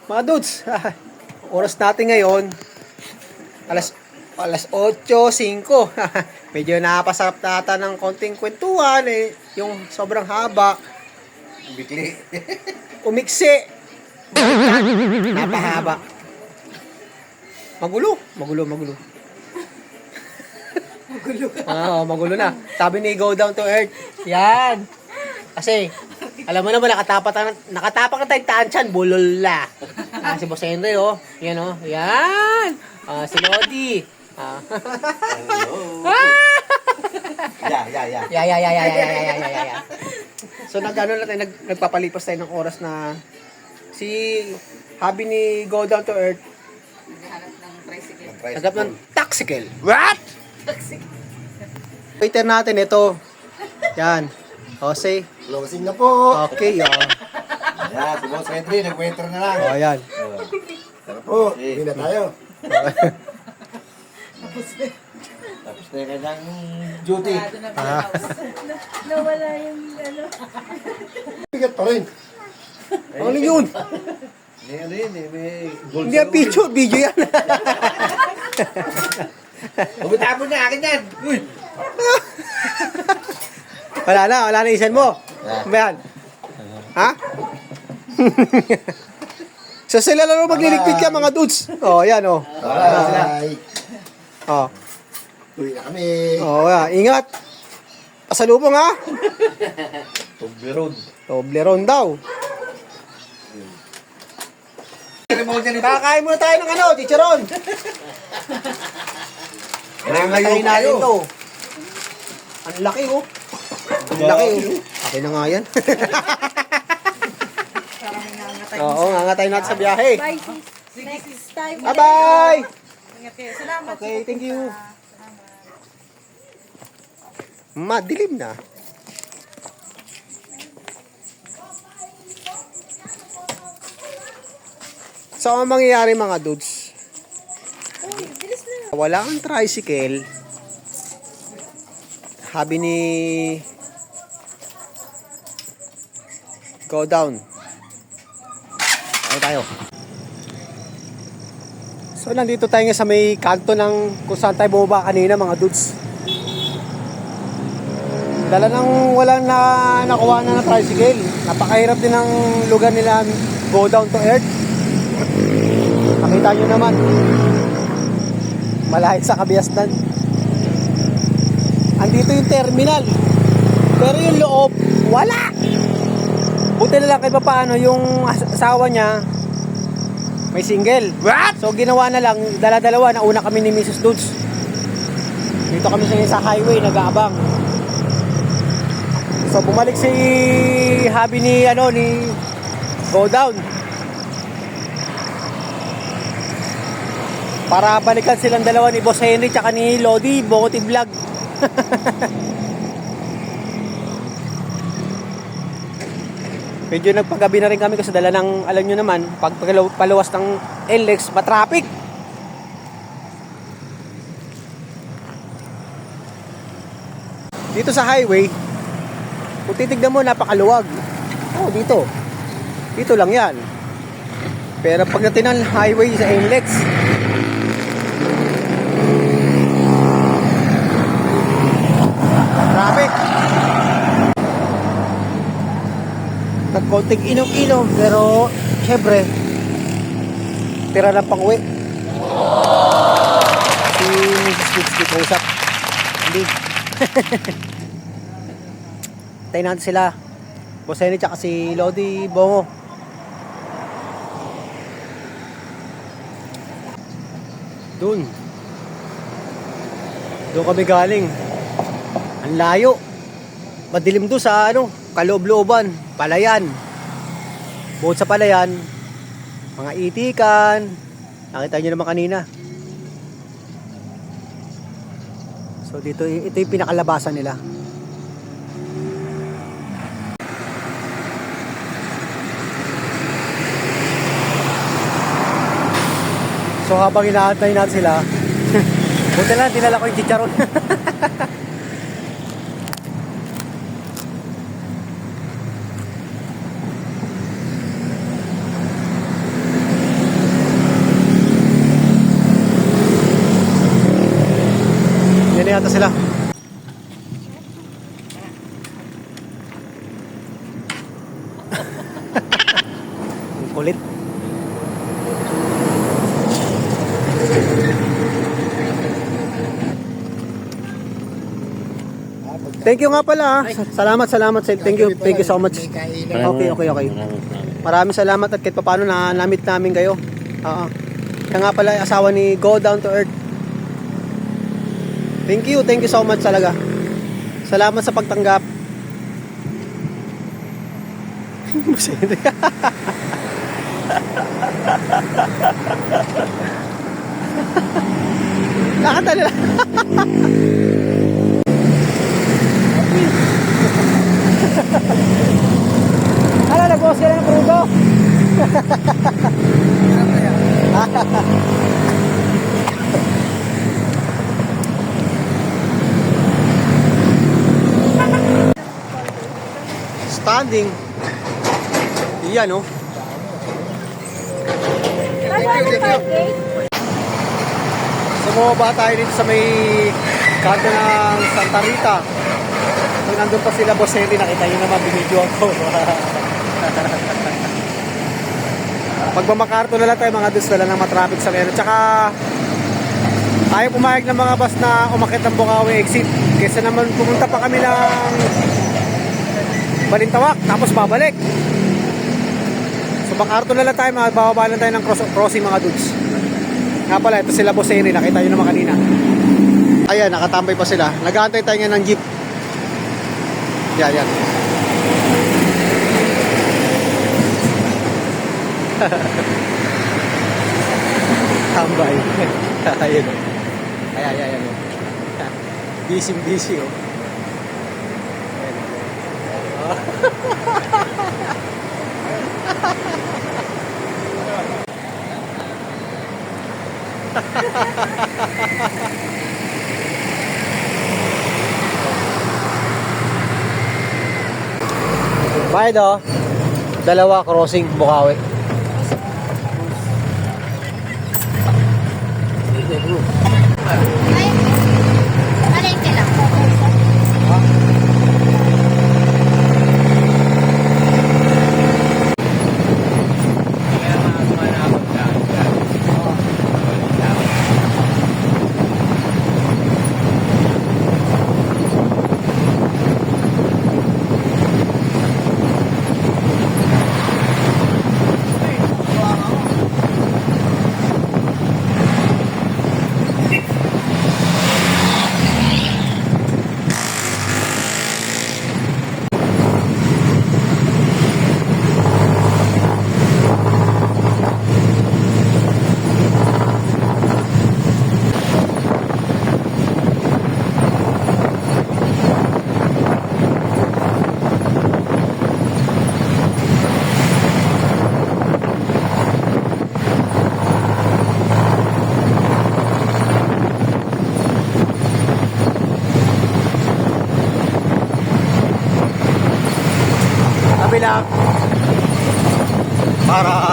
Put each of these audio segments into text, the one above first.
Mga dudes, oras natin ngayon, alas 8:05. Medyo napasarap nata ng konting kwentuhan eh. Yung sobrang haba. Bigli. Umiksi. Napahaba. Magulo. Magulo magulo na. Sabi ni Go Down to Earth. Yan. Kasi, alam mo naman, nakatapak na tayong tansyan, bulol na. Si Boss Henry, oh. Yan, oh. Yan. Si Lodi. Hello. Yeah. Yeah. So, nagpapalipas tayo ng oras na si Habi ni Go Down to Earth Naghahanap ng tricycle. nagap ng taxicle. What? Waiter natin ito. Yan. Jose. Closing na po. Okay, oh. Ayan, si Boss Henry, nag-waiter na lang. Oh, yan. Tara po, hindi na tayo. Tapos na yung kanyang duty. Sarado na house. Nawala yung ano. Bigat pa rin. Ano yun? May gold Hindi yan picture, video yan. Bumita mo na, akin yan. Uy! Wala na isan mo. Ano ba yan? Ha? So sila lang magliligpit ka mga dudes. Oh, yan oh. Bye. Oh. Uwi na kami. Oh, yan. Ingat. Pasalubong ha. Toblerone. Toblerone daw. Kakain muna tayo ng ano, chicharon. Nangangayo natin tayo. to. Ang laki oh. Ang laki oh. Akin na nga yan. Parang nangangatay. Oo, ngangatay natin sa biyahe. Bye, sis. Next time. Bye-bye! Ingat kayo. Salamat. Okay, thank you. Madilim na. So, ang mangyayari mga dudes, Uy, bilis na. wala kang tricycle. Habi ni Go Down. Ano tayo? So, nandito tayo nga sa may kanto ng kung saan tayo bumaba kanina mga dudes. Dala nang walang nakuha na ng tricycle. Napakahirap din ng lugar nila Go Down to Earth. Nakita nyo naman. Malahit sa Kabiasnan. Andito yung terminal. Pero yung loob, wala! Buti na lang kay paano yung asawa niya may single. What? So ginawa na lang, dala-dalawa, nauna kami ni Mrs. Dudes. Dito kami sa highway, nag-aabang. So bumalik si Habi ni Go Down. Para balikan silang dalawa ni Boss Henry tsaka ni Lodi, Bokoti Vlog. Medyo nagpagabi na rin kami kasi dala ng, alam nyo naman, pag paluwas ng NLEX, matraffic. Dito sa highway, kung titignan mo, napakaluwag. Oh, dito. Dito lang yan. Pero pagdating ng highway sa NLEX, traffic. Nagkonting inom-inom, pero syempre, tira ng pang-uwi. Si Mrs. Kitski kausap. Hindi. Tayo natin sila. Boss Henry tsaka si Lodi Bongo. Doon kami galing. Ang layo. Madilim doon sa kaloob-looban, Palayan. Bukod sa Palayan, mga itikan. Nakita nyo naman kanina. So ito yung pinakalabasan nila. So habang inaantay natin sila, buti lang, dinala ko yung chicharon. yata sila. Ang kulit. Thank you nga pala. Salamat. Thank you so much. Okay. Maraming salamat at kahit paano na namit namin kayo. Oo. Kaya nga pala asawa ni Go Down to Earth. Thank you so much talaga. Salamat sa pagtanggap. Lakad na. Ano, nag-boss ka na ng prugo? Standing. Iyan, oh. So, bumaba tayo dito sa may kanto ng Santa Rita. So, nandun pa sila, Boss Henry. Nakita nyo naman, binidyo ako. Pagmamakarto na lang tayo, mga dus, wala nang matraffic sa meron. Tsaka, ayaw pumayag ng mga bus na umakit ng Bukawi exit. Kesa naman pumunta pa kami ng Balintawak, tapos babalik. So, makarto na lang tayo, bababa lang tayo ng crossing, mga dudes. Nga pala, ito sila Boss Henry, nakita nyo naman kanina. Ayan, nakatambay pa sila. Nag-aantay tayo nga ng jeep. Yan. Tambay. Ayan. Busy, oh. Bayad, oh. Dalawa crossing Bukawi. Palengke lang. Lang para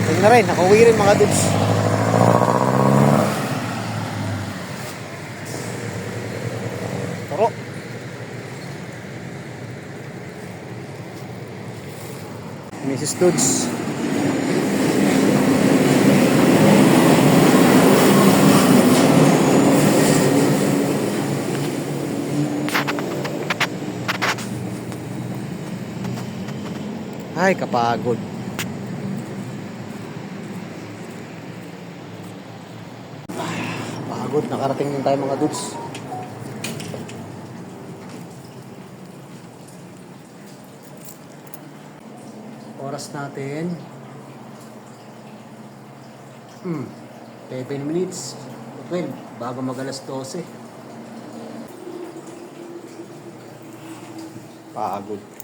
tingnan na rin, nakauwi rin mga dudes. Taro Mrs. Dudes. Ay, kapagod. Kapagod. Nakarating din tayo mga dudes. Oras natin 11 minutes 12 bago mag alas 12. Pagod.